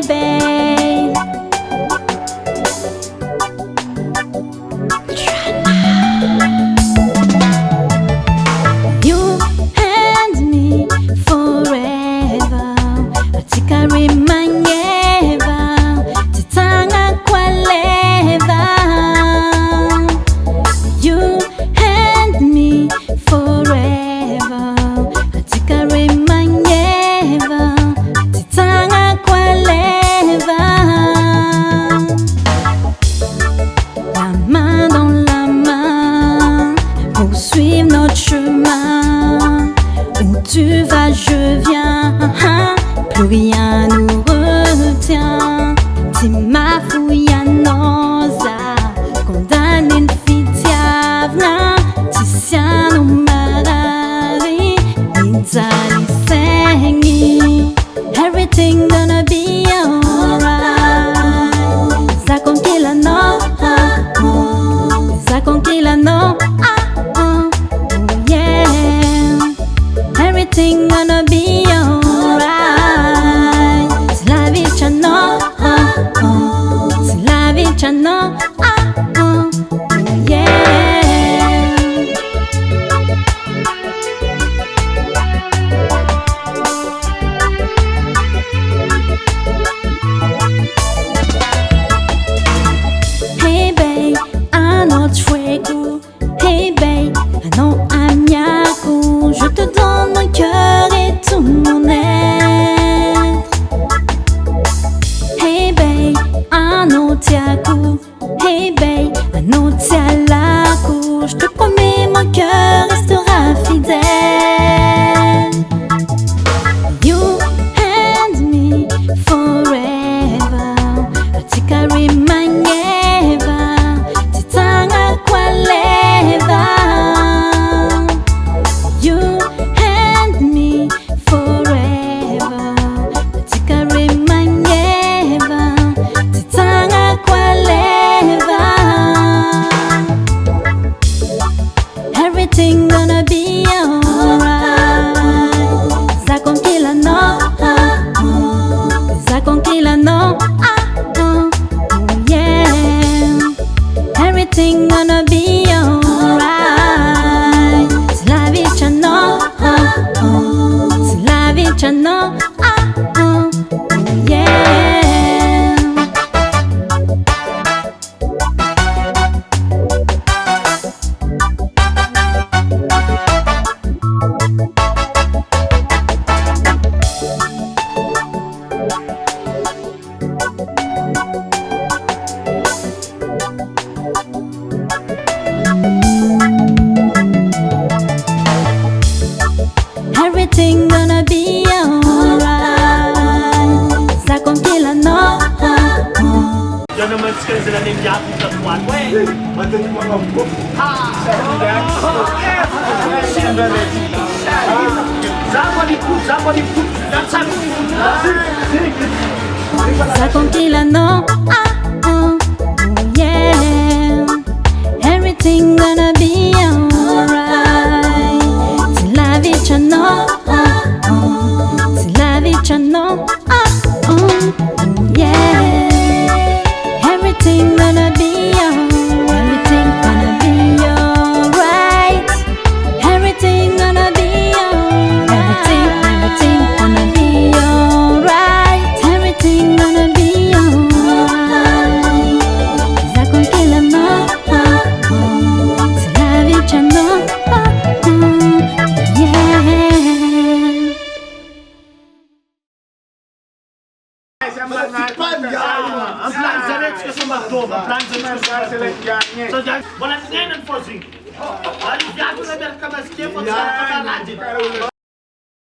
babe. You and me forever. Atikari manyeva, titanga kwaleva. You and me forever. Atikari manyeva, titanga kwaleva. La main dans la main, poursuivre notre chemin. Où tu vas, je viens, plus rien nous retient. Ti mafouya nosa, condamne fitiavna, ti siano marari, nizali sengi. Everything gonna be alright. Zakonkila no, Zakonkila no, oh yeah. Everything gonna be alright. Slavicha no, Slavicha no, oh yeah. Hey babe, I know trego. Hey babe, I know amiaco. Je te donne mon cœur et tout mon être. Hey babe, I know tiaco. Hey babe, I know tialaco. Je te promets, mon cœur restera fidèle. You and me forever. Atikari manyeva, titanga kwaleva. You and me forever. Atikari manyeva, titanga kwaleva. Everything gonna be alright. Zakonkila no, Zakonkila no, oh yeah. Everything gonna be alright. Slavicha no, Slavicha no, oh yeah. Everything gonna be alright. Zakonkila no. Yan naman sila ng Yahoo sa buwan. Madali mga po. Zakonkila no, oh yeah. Everything gonna be alright. Slavicha no, Slavicha no, oh yeah. Everything gonna be alright. Everything gonna be alright. Everything gonna be alright. Everything gonna be alright. Everything gonna be alright. Zakonkila no, Slavicha no, yeah. Ang plan sa Reds kasi magdom. Ang plan sa Reds kasi magdom. So dyan, wala ngayon ang forcing. Alis yato na meron ka mas kaya pag sa katarajin.